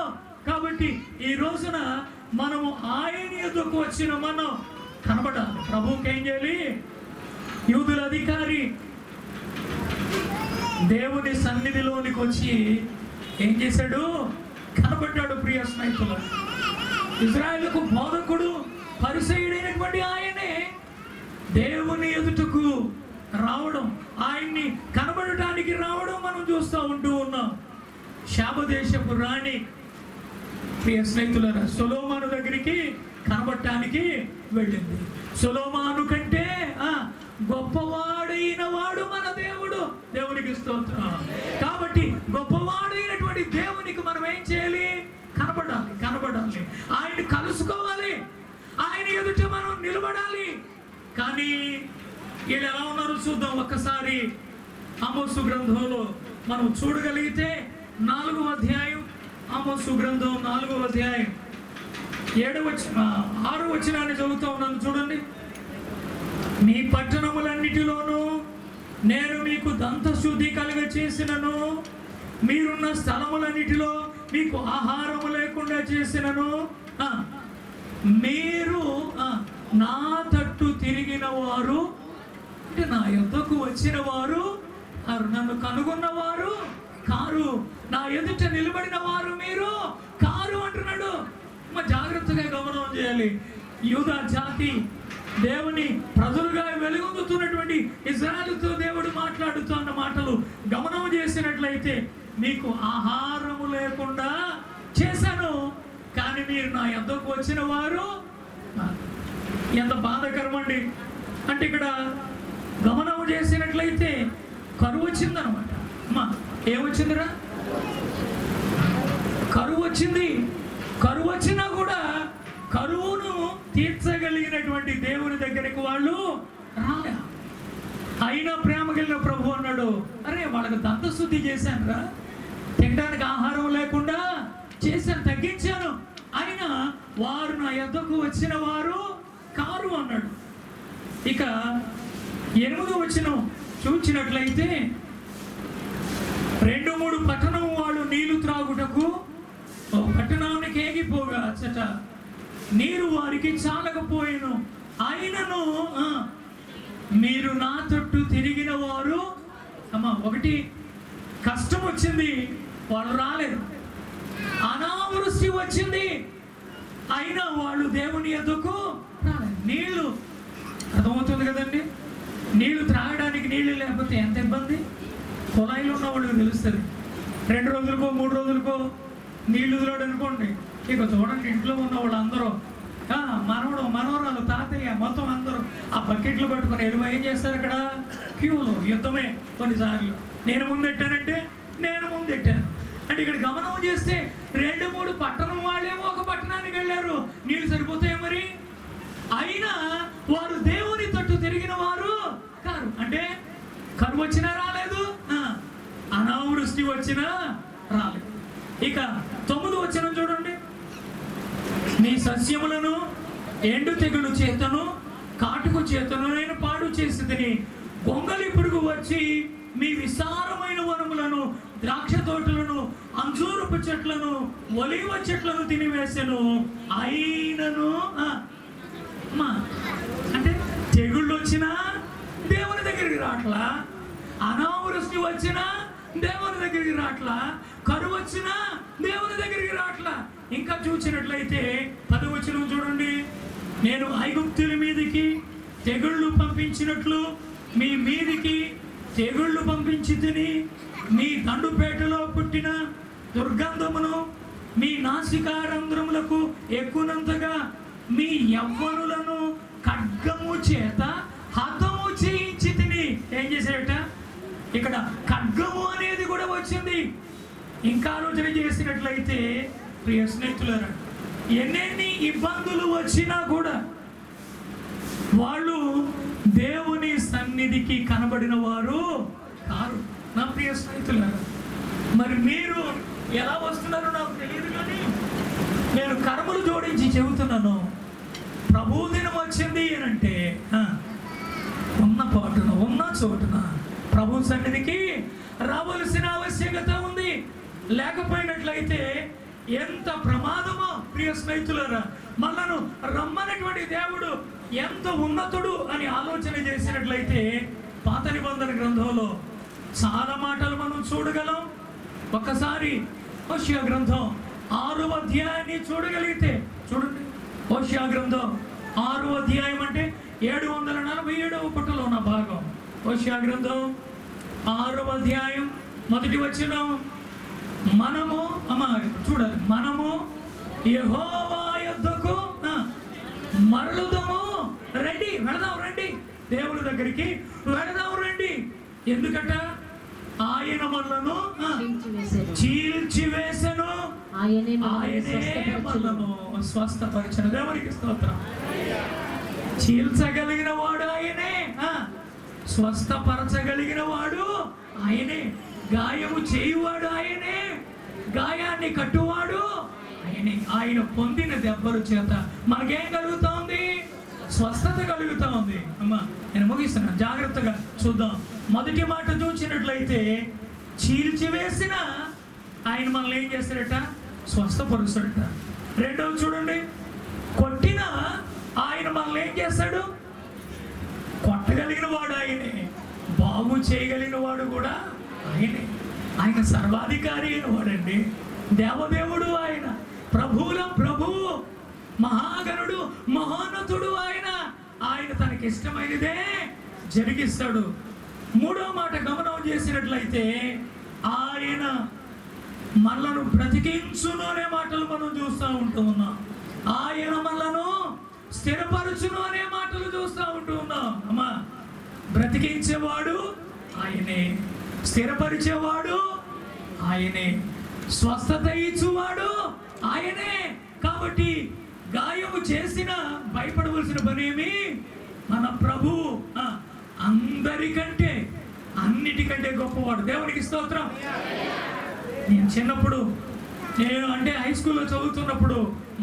కాబట్టి ఈ రోజున మనము ఆయన ఎదుకు వచ్చిన మనం కనబడాలి. ప్రభువుకి ఏం చేయాలి? యూదుల అధికారి దేవుని సన్నిధిలోనికి వచ్చి ఏం చేశాడు? కనబడ్డాడు. ప్రియ స్నేహితులు, ఇజ్రాయేలుకు బోధకుడు, పరిసయ్యుడైనటువంటి ఆయనే దేవుని ఎదుటకు రావడం, ఆయన్ని కనబడటానికి రావడం మనం చూస్తూ ఉన్నాం. శాపదేశపు రాణి ప్రియ స్నేహితులారా సొలొమోను దగ్గరికి కనబడటానికి వెళ్ళింది. సొలొమోను కంటే గొప్పవాడైన వాడు మన దేవుడు. దేవునికి స్తోత్రం. కాబట్టి గొప్పవాడైనటువంటి దేవునికి మనం ఏం చేయాలి? కనబడాలి. ఆయన కలుసుకోవాలి. ఆయన ఎదుట మనం నిలబడాలి. కానీ వీళ్ళు ఎలా ఉన్నారో చూద్దాం ఒక్కసారి. ఆమోసు గ్రంథంలో మనం చూడగలిగితే 4వ అధ్యాయం, ఆమోసు గ్రంథం 4వ అధ్యాయం 6వ వచనాన్ని చదువుతూ ఉన్నాను చూడండి. మీ పట్టణములన్నిటిలోనూ నేను మీకు దంతశుద్ధి కలుగ చేసినను, మీరున్న స్థలములన్నిటిలో మీకు ఆహారము లేకుండా చేసినను, మీరు నా తట్టు తిరిగిన వారు అంటే నా యొద్దకు వచ్చిన వారు నన్ను కనుగొన్నవారు కారు, నా ఎదుట నిలబడిన వారు మీరు కారు అంటున్నాడు. జాగ్రత్తగా గమనం చేయాలి. యూదా జాతి దేవుని ప్రజలుగా వెలుగొందుతున్నటువంటి ఇజ్రాయేలుతో దేవుడు మాట్లాడుతున్న మాటలు గమనం చేసినట్లయితే, మీకు ఆహారము లేకుండా చేశాను, కానీ మీరు నా యొద్దకు వచ్చిన వారు. ఎంత బాధాకరం అండి. అంటే ఇక్కడ గమనం చేసినట్లయితే కరువు వచ్చిందనమాట. ఏమొచ్చిందిరా? కరువు వచ్చింది. కరువు వచ్చినా కూడా కరువును తీర్చగలిగినటువంటి దేవుని దగ్గరికి వాళ్ళు రాలే. అయినా ప్రేమ కలిగిన ప్రభు అన్నాడు, అరే వాళ్ళకి దంతశుద్ధి చేశాను రా, తినడానికి ఆహారం లేకుండా చేశాను, తగ్గించాను, అయినా వారు నా యొద్దకు వచ్చిన వారు కారు అన్నాడు. ఇక 8వ వచనం చూచినట్లయితే, 2-3 పట్టణం వాళ్ళు నీళ్లు త్రాగుటకు పట్టణానికి ఏగిపోగా అచ్చట నీరు వారికి చాలకపోయేను, అయినను మీరు నా తట్టు తిరిగిన వారు. ఒకటి కష్టం వచ్చింది, వాళ్ళు రాలేదు. అనావృష్టి వచ్చింది, అయినా వాళ్ళు దేవుని ఎదుకు రాలేదు. నీళ్లు అర్థమవుతుంది కదండి. నీళ్లు త్రాగడానికి నీళ్లు లేకపోతే ఎంత ఇబ్బంది. కుళాయిలో ఉన్న వాళ్ళకి తెలుస్తుంది. 2 రోజులకో 3 రోజులకో నీళ్లు వదిలాడు అనుకోండి, ఇక చూడండి ఇంట్లో ఉన్న వాళ్ళందరూ మనవడు మనవరాలు తాతయ్య మొత్తం అందరూ ఆ బకెట్లు పట్టుకుని వెళ్ళి ఏం చేస్తారు అక్కడ క్యూలో యుద్ధమే. కొన్నిసార్లు నేను ముందెట్టానంటే నేను ముందెట్టాను అంటే ఇక్కడ గమనం చేస్తే 2-3 పట్టణం వాళ్ళేమో ఒక పట్టణానికి వెళ్ళారు. నీళ్ళు సరిపోతాయి మరి. అయినా వారు దేవుని తట్టు తిరిగిన వారు కారు. అంటే కరువు వచ్చినా రాలేదు, అనావృష్టి వచ్చినా రాలేదు. ఇక 9వ వచనం చూడండి. నీ సస్యములను ఎండు తెగులు చేతను కాటుకు చేతను నేను పాడు చేసేదని గొంగలి పురుగు వచ్చి మీ విస్తారమైన వనములను ద్రాక్ష తోటలను అంజూరపు చెట్లను ఒలివ చెట్లను తినివేసెను. అయినను అంటే తెగుళ్ళు వచ్చినా దేవుని దగ్గరికి రాట్లా, అనావృష్టి వచ్చినా దేవుని దగ్గరికి రాట్లా, కరువు వచ్చినా దేవుని దగ్గరికి రాట్లా. ఇంకా చూసినట్లయితే 10వ వచనం చూడండి. నేను ఐగుప్తుల మీదికి తెగుళ్ళు పంపించినట్లు మీ మీదికి తెగుళ్ళు పంపించి తిని మీ దండుపేటలో పుట్టిన దుర్గంధమును మీ నాసికారంధ్రములకు ఎక్కునంతగా మీ యవ్వనులను ఖడ్గము చేత హతము చేయించి తిని. ఏం చేశాడట ఇక్కడ? ఖడ్గము అనేది కూడా వచ్చింది. ఇంకా ఆలోచన చేసినట్లయితే ప్రియ స్నేహితులారా, ఎన్నెన్ని ఇబ్బందులు వచ్చినా కూడా వాళ్ళు దేవుని సన్నిధికి కనబడిన వారు కారు. నా ప్రియ స్నేహితులారా, మరి మీరు ఎలా వస్తున్నారో నాకు తెలియదు, కానీ నేను కర్మలు జోడించి చెబుతున్నాను. ప్రభు దినం వచ్చింది అంటే ఉన్న పాటున ఉన్న చోటున ప్రభు సన్నిధికి రావలసిన ఆవశ్యకత ఉంది. లేకపోయినట్లయితే ఎంత ప్రమాదమో ప్రియ స్నేహితులారా. మనను రమ్మనటువంటి దేవుడు ఎంత ఉన్నతుడు అని ఆలోచన చేసినట్లయితే పాత నిబంధన గ్రంథంలో చాలా మాటలు మనం చూడగలం. ఒక్కసారి హోషేయ గ్రంథం 6వ అధ్యాయాన్ని చూడగలిగితే చూడండి. హోషేయ గ్రంథం 6వ అధ్యాయం అంటే 747వ పుటలో ఉన్న భాగం. హోషేయ గ్రంథం 6వ అధ్యాయం 1వ వచనం. మనము చూడాలి, మనము యెహోవా యొద్దకు మరలుదము రండి, వెళదాం రండి, దేవుని దగ్గరికి వెళదాం రండి. ఎందుకట? ఆయన మనలను చీల్చివేసెను, ఆయనే మనలను స్వస్థపరిచెను. దేవునికి స్తోత్రం. చీల్చగలిగిన వాడు ఆయనే, స్వస్థపరచగలిగిన వాడు ఆయనే, గాయము చేయువాడు ఆయనే, గాయాన్ని కట్టువాడు ఆయనే. ఆయన పొందిన దెబ్బల చేత మనకేం కలుగుతా ఉంది? స్వస్థత కలుగుతా ఉంది. అమ్మా నేను ముగిస్తున్నాను, జాగ్రత్తగా చూద్దాం. మొదటి మాట చూసినట్లయితే చీల్చివేసిన ఆయన మనల్ని ఏం చేస్తాడట? స్వస్థపరుస్తాడట. రెండవది చూడండి, కొట్టిన ఆయన మనల్ని ఏం చేస్తాడు? కొట్టగలిగిన వాడు ఆయనే, బాగు చేయగలిగిన వాడు కూడా ఆయనే. ఆయన సర్వాధికారి అయిన వాడండి, దేవదేవుడు ఆయన, ప్రభువుల ప్రభువు, మహాగణుడు, మహోన్నతుడు ఆయన. ఆయన తనకి ఇష్టమైనదే జరిగిస్తాడు. మూడో మాట గమనం చేసినట్లయితే ఆయన మనలను బ్రతికించును అనే మాటలు మనం చూస్తూ ఉంటూ ఉన్నాం. ఆయన మనలను స్థిరపరచును అనే మాటలు చూస్తూ ఉంటూ ఉన్నాం. అమ్మా, బ్రతికించేవాడు ఆయనే, స్థిరపరిచేవాడు ఆయనే, స్వస్థత ఇచ్చువాడు ఆయనే. కాబట్టి గాయము చేసిన భయపడవలసిన పనేమి? మన ప్రభు అందరికంటే అన్నిటికంటే గొప్పవాడు. దేవునికి స్తోత్రం. నేను చిన్నప్పుడు, నేను అంటే హై స్కూల్లో చదువుతున్నప్పుడు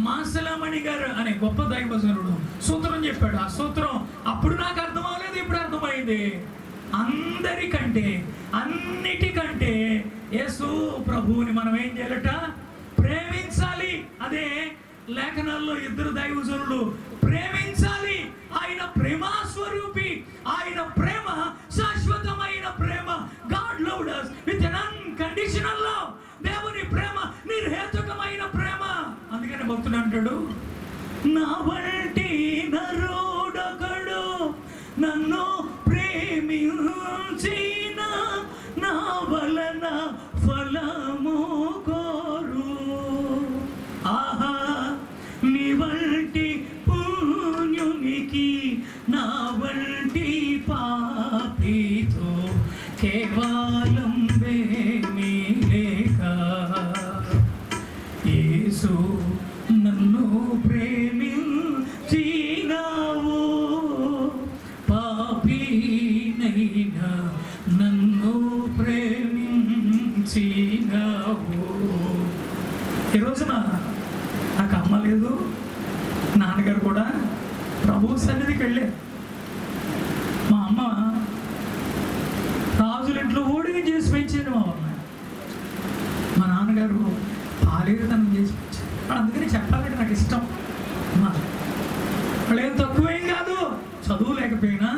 మాసలామణి గారు అనే గొప్ప దైవజనుడు సూత్రం చెప్పాడు. ఆ సూత్రం అప్పుడు నాకు అర్థం అవ్వలేదు, ఇప్పుడు అర్థమైంది. అందరికంటే అన్నిటికంటే యేసు ప్రభువుని మనం ఏం చేయాలట? ప్రేమించాలి. అదే లేఖనాల్లో 2 దైవజనులు ప్రేమించాలి. ఆయన ప్రేమాస్వరూపి, ఆయన ప్రేమ శాశ్వతమైన ప్రేమ. God loved us with an unconditional love. దేవుని ప్రేమ నిర్హేతుకమైన ప్రేమ. అందుకని భక్తుడు అంటాడు, నా వంటి నరుడొకడు నన్ను ప్రేమించిన నా వలన ఫలము కోరు. ఆహా, నీ వంటి అందుకని చెప్పాలంటే నాకు ఇష్టం. వాళ్ళు ఏం తక్కువేం కాదు, చదువు లేకపోయినా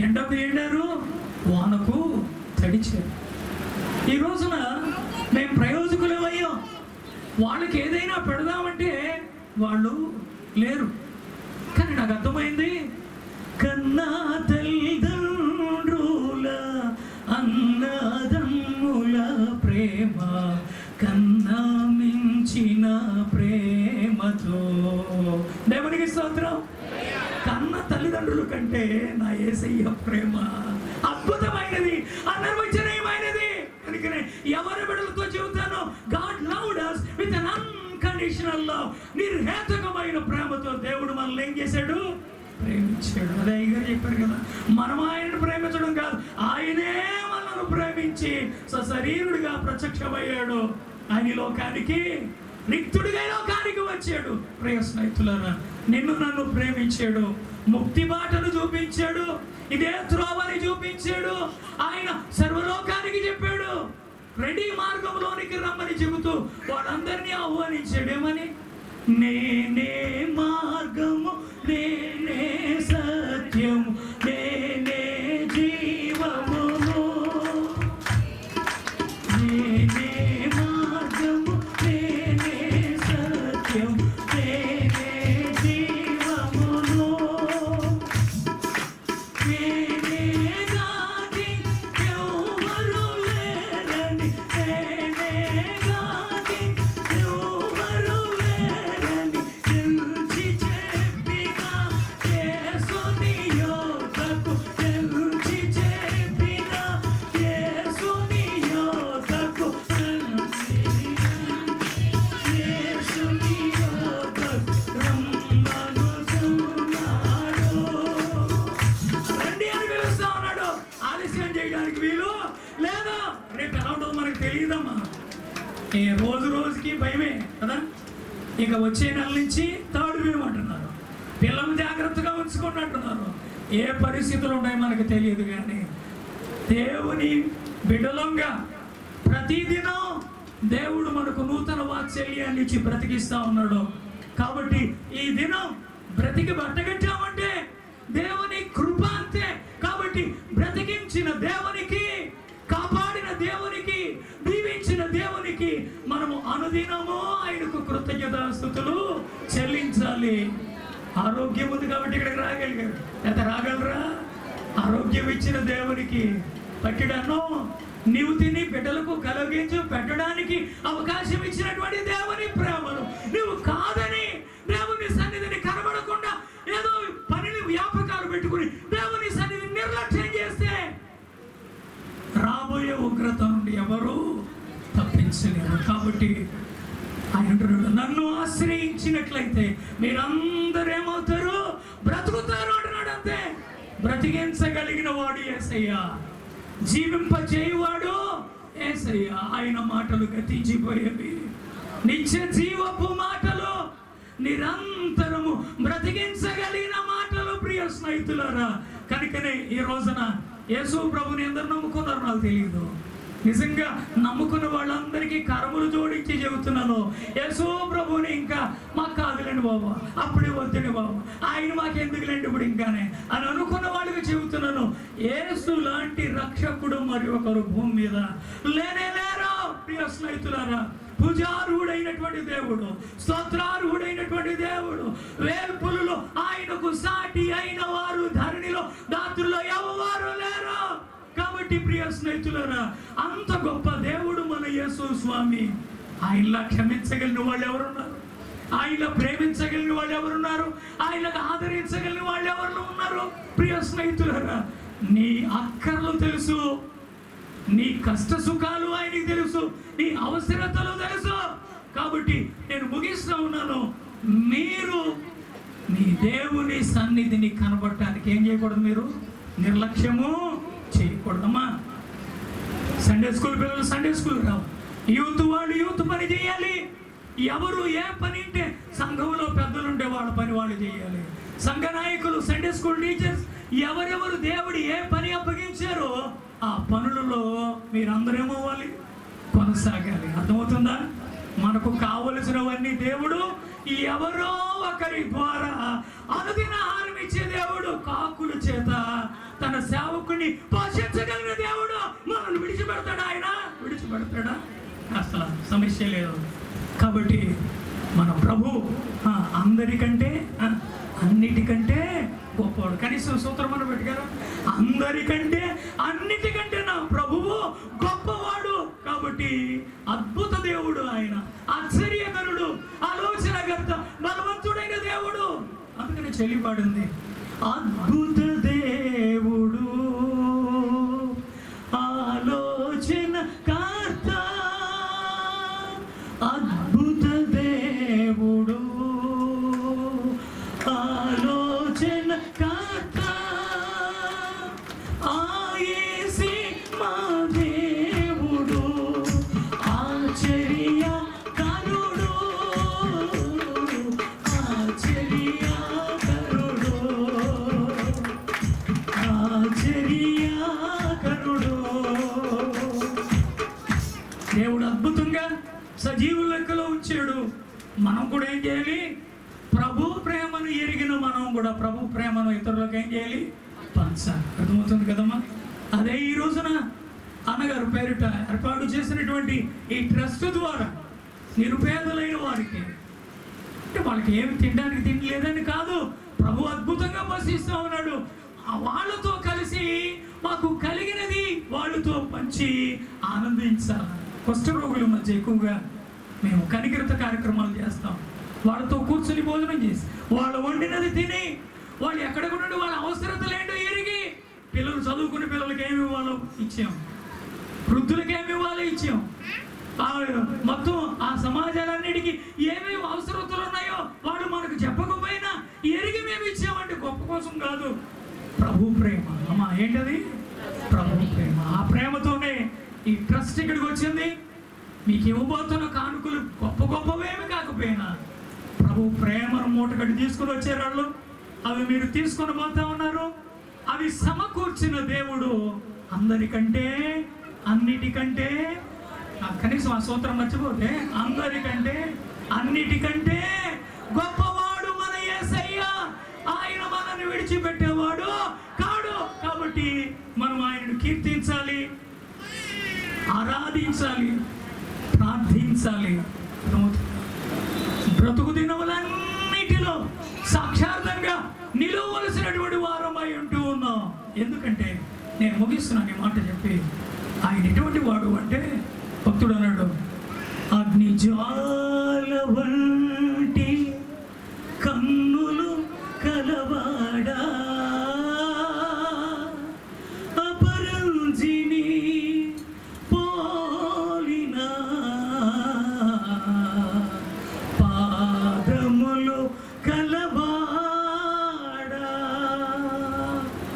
ఎండకు ఎండారు, వానకు తడిచారు. ఈ రోజున మేము ప్రయోజకులమయ్యాం. వాళ్ళకి ఏదైనా పెడదామంటే వాళ్ళు లేరు. కానీ నాకు అర్థమైంది, కన్నా తల్లిదండ్రుల అన్నదమ్ముల ప్రేమ కన్నా మించిన ప్రేమతో. దేవునికి స్తోత్రం. కన్న తల్లిదండ్రుల కంటే నా యేసయ్య ప్రేమ అద్భుతమైనది, అనిర్వచనీయమైనది. అందుకనే ఎవరి బిడ్డలతో చెబుతాను, God loved us with an unconditional love. నిర్హేతుకమైన ప్రేమతో దేవుడు మనల్ని ఏం చేశాడు? ప్రేమించాడు. అదే అయ్యగారు చెప్పారు కదా, మనం ఆయనను ప్రేమించడం కాదు, ఆయనే మనల్ని ప్రేమించి సశరీరుడిగా ప్రత్యక్షమయ్యాడు. ఆయన లోకానికి రిక్తుడిగా లోకానికి వచ్చాడు. ప్రియ స్నేహితులారా, నిన్ను నన్ను ప్రేమించాడు, ముక్తి బాటను చూపించాడు, ఇదే త్రోవని చూపించాడు. ఆయన సర్వలోకానికి చెప్పాడు, రెడీ మార్గంలోనికి రమ్మని చెబుతూ వాళ్ళందరినీ ఆహ్వానించాడు. ఏమని? నేనే మార్గము, నేనే సత్యము, నేనే జీవమును. నేనే మార్గము, నేనే సత్యము, నేనే జీవమును. నేనే గాని ఎవరు లేరని, నేనే గాని ఎవరు లేరని ఎంచి చెప్పిన యేసుని యోధకు, ఎంచి చెప్పిన యేసుని యోధకు, యేసుని యోధకు రమ్మనుచున్నాడు. రండి అని పిలుస్తా ఉన్నాడు. ఆలస్యం చేయడానికి వీలు లేదు. రేపు ఎలా ఉంటుందో మనకు తెలియదమ్మా. ఏ రోజు రోజుకి భయమే కదా. ఇక వచ్చే నెల నుంచి థర్డ్ వేవ్ అంటున్నారు. పిల్లలు జాగ్రత్తగా ఉంచుకుంటున్నారు. ఏ పరిస్థితులు ఉన్నాయో మనకు తెలియదు. కానీ దేవుని బిడ్డలంగా ప్రతిదినం దేవుడు మనకు నూతన వాత్సల్యాన్ని ఇచ్చి బ్రతికిస్తా ఉన్నాడు. కాబట్టి ఈ దినం బ్రతికి బట్టగట్టామంటే దేవుని కృప అంతే. కాబట్టి బ్రతికించిన దేవునికి, కాపాడిన దేవునికి, దీవించిన దేవునికి మనము అనుదినము ఆయనకు కృతజ్ఞతాస్తుతులు చెల్లించాలి. ఆరోగ్యం ఉంది కాబట్టి ఇక్కడికి రాగలిగారు. ఎంత రాగలరా? ఆరోగ్యం ఇచ్చిన దేవునికి పట్టిడను నీవు తిని బిడ్డలకు కలిగించు పెట్టడానికి అవకాశం ఇచ్చినటువంటి దేవుని ప్రేమను నువ్వు కాదని దేవుని సన్నిధిని కనబడకుండా ఏదో పనిని వ్యాపకాలు పెట్టుకుని దేవుని సన్నిధిని నిర్లక్ష్యం చేస్తే రాబోయే ఉగ్రత నుండి ఎవరు తప్పించలేరు. కాబట్టి ఆయన అంటున్నాడు, నన్ను ఆశ్రయించినట్లయితే మీరందరూ ఏమవుతారు? బ్రతుకుతారు అంటున్నాడు. అంతే. బ్రతికించగలిగిన వాడు యేసయ్య, జీవింపజేయువాడు యేసయ్య. ఆయన మాటలు గతించిపోయేవి, నిత్య జీవపు మాటలు, నిరంతరము బ్రతికించగలిగిన మాటలు. ప్రియ స్నేహితులారా, కనుకనే ఈ రోజున యేసు ప్రభుని ఎందరు నమ్ముకున్నారు నాకు తెలియదు. నిజంగా నమ్ముకున్న వాళ్ళందరికీ కరములు జోడించి చెబుతున్నాను, యేసు ప్రభుని ఇంకా మాకు కాదులేండి బాబు, అప్పుడే వద్దుని బాబు, ఆయన మాకెందుకులేండి ఇప్పుడు ఇంకానే అని అనుకున్న వాళ్ళకి చెబుతున్నాను, యేసు లాంటి రక్షకుడు మరి ఒకరు భూమి మీద లేనే లేరు. ప్రియ స్నేహితులారా, పూజార్హుడైనటువంటి దేవుడు, స్తోత్రార్హుడైనటువంటి దేవుడు, వేల్పులలో ఆయనకు సాటి అయిన వారు ధరణిలో దాతుల్లో ఎవరు లేరు. కాబట్టి ప్రియ స్నేహితులారా, అంత గొప్ప దేవుడు మన యేసు స్వామి. ఆయనలా క్షమించగలిగిన వాళ్ళు ఎవరున్నారు? ఆయనలో ప్రేమించగలిగిన వాళ్ళు ఎవరున్నారు? ఆయనకు ఆదరించగలిగిన వాళ్ళు ఎవరు ఉన్నారు? ప్రియ స్నేహితులారా, నీ అక్కర్లు తెలుసు, నీ కష్ట సుఖాలు ఆయనకి తెలుసు, నీ అవసరతలు తెలుసు. కాబట్టి నేను ముగిస్తూ ఉన్నాను, మీరు మీ దేవుని సన్నిధిని కనబడటానికి ఏం చేయకూడదు? మీరు నిర్లక్ష్యము చేయకూడదమ్మా. సండే స్కూల్ పిల్లలు సండే స్కూల్ రావు, యూత్ వాళ్ళు యూత్ పని చేయాలి. ఎవరు ఏ పని అంటే సంఘంలో పెద్దలు ఉంటే వాళ్ళ పని వాళ్ళు చేయాలి. సంఘ నాయకులు, సండే స్కూల్ టీచర్స్, ఎవరెవరు దేవుడు ఏ పని అప్పగించారో ఆ పనులలో మీరందరూ ఏమవ్వాలి? కొనసాగాలి. అర్థమవుతుందా? మనకు కావలసినవన్నీ దేవుడు ఎవరో ఒకరి ద్వారా అనుదిన ఆహారం ఇచ్చే దేవుడు. కాకుల చేత తన సేవకుని పోషించగలిగిన దేవుడు మనల్ని విడిచిపెడతాడా? ఆయన విడిచిపెడతాడా? అసలు సమస్య లేదు. కాబట్టి మన ప్రభు అందరికంటే అన్నిటికంటే గొప్పవాడు. కనీసం సూత్రం మనం పెట్టారు, అందరికంటే అన్నిటికంటే నా ప్రభువు గొప్పవాడు. కాబట్టి అద్భుత దేవుడు ఆయన, ఆశ్చర్యకరుడు, ఆలోచనకర్త, బలవంతుడైన దేవుడు. అందుకని చెల్లిపాడింది, అద్భుత దేవుడు, ఆలోచనకర్త, అద్భుత దేవుడు, ఆలోచనకర్త, ఆయేసే మా దేవుడు, ఆశ్చర్యకరుడు, ఆశ్చర్యకరుడు, ఆశ్చర్యకరుడు. దేవుడు అద్భుతంగా సజీవుల లెక్కలో ఉంచాడు. మనం కూడా ఏం చేయాలి? ప్రభు ప్రేమను ఎరిగిన మనం కూడా ప్రభు ప్రేమను ఇతరులకు ఏం చేయాలి? పంచాలి. అర్థమవుతుంది కదమ్మా? అదే ఈ రోజున అన్నగారు పేరిట ఏర్పాటు చేసినటువంటి ఈ ట్రస్ట్ ద్వారా నిరుపేదలైన వారికి, అంటే వాళ్ళకి ఏమి తినడానికి తిండి లేదని కాదు, ప్రభు అద్భుతంగా పోషిస్తూ ఉన్నాడు. వాళ్ళతో కలిసి మాకు కలిగినది వాళ్ళతో పంచి ఆనందించాలి. కుష్ఠరోగుల మధ్య ఎక్కువగా మేము కనికరిత కార్యక్రమాలు చేస్తాం. వాళ్ళతో కూర్చొని భోజనం చేసి వాళ్ళు వండినది తిని వాళ్ళు ఎక్కడికి ఉండి వాళ్ళ అవసరతలు ఏంటో ఎరిగి, పిల్లలు చదువుకునే పిల్లలకి ఏమి ఇవ్వాలో ఇచ్చాం, వృద్ధులకి ఏమి ఇవ్వాలో ఇచ్చాం. మొత్తం ఆ సమాజాలన్నిటికీ ఏమేమి అవసరతలు ఉన్నాయో వాళ్ళు మనకు చెప్పకపోయినా ఎరిగి మేము ఇచ్చామంటే గొప్ప కోసం కాదు, ప్రభు ప్రేమ. అమ్మా ఏంటది? ప్రభు ప్రేమ. ఆ ప్రేమతోనే ఈ ట్రస్ట్ ఇక్కడికి వచ్చింది. మీకు ఇవ్వబోతున్న కానుకలు గొప్ప గొప్పవేమి కాకపోయినా ప్రభు ప్రేమను మూటగడ్డి తీసుకుని వచ్చారు వాళ్ళు. అవి మీరు తీసుకొని పోతా ఉన్నారు. అవి సమకూర్చిన దేవుడు అందరికంటే అన్నిటికంటే, కనీసం ఆ సూత్రం మర్చిపోతే, అందరికంటే అన్నిటికంటే గొప్పవాడు మన యేసయ్య. ఆయన మనల్ని విడిచిపెట్టేవాడు కాడు. కాబట్టి మనం ఆయనను కీర్తించాలి, ఆరాధించాలి, ప్రార్థించాలి. బ్రతుకు దినములన్నిటిలో సాక్షార్థంగా నిలవలసినటువంటి వారమై ఉంటూ ఉన్నాం. ఎందుకంటే నేను ముగిస్తున్నాను ఈ మాట చెప్పి, ఆయన ఎటువంటి వాడు అంటే భక్తుడు అన్నాడు, అగ్ని జ్వాల వంటి కన్నులు కలవాడా, అపరంజిని పోలిన పాదములు కలవాడా.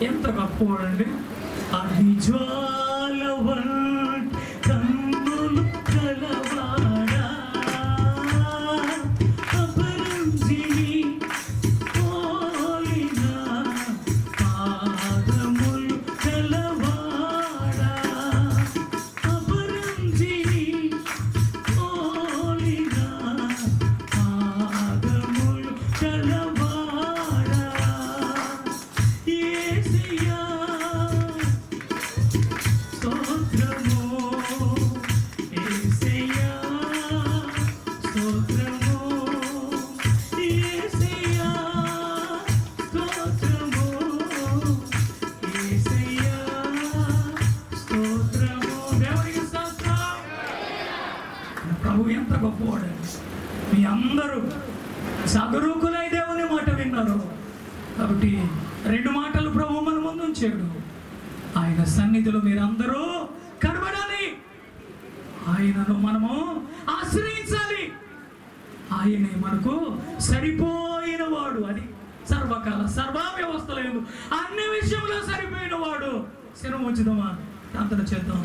ఎంత గొప్పవాడండి! అగ్ని జ్వాల వంటి కన్నులు కలవాడా, అపరంజిని పోలిన పాదములు కలవాడా, అపరంజిని పోలిన పాదములు కలవాడా. యేసయ్యా స్తోత్రము, యేసయ్యా స్తోత్రము, యేసయ్యా స్తోత్రము, యేసయ్యా స్తోత్రము. దేవునికి స్తోత్రం. ప్రభు ఎంత గొప్పవాడు! మీ అందరూ జాగరూకులై దేవుని మాట విన్నారు. కాబట్టి రెండు మాటలు ప్రభు మన ముందు ఉంచాడు. ఆయన సన్నిధిలో మీరందరూ కనబడాలి, ఆయనను మనము ఆశ్రయించాలి. ఆయనే మనకు సరిపోయిన వాడు. అది సర్వకాల సర్వావ్యవస్థలేదు, అన్ని విషయంలో సరిపోయిన వాడు. శిరం ఉంచుదామా, ప్రార్థన చేద్దాం.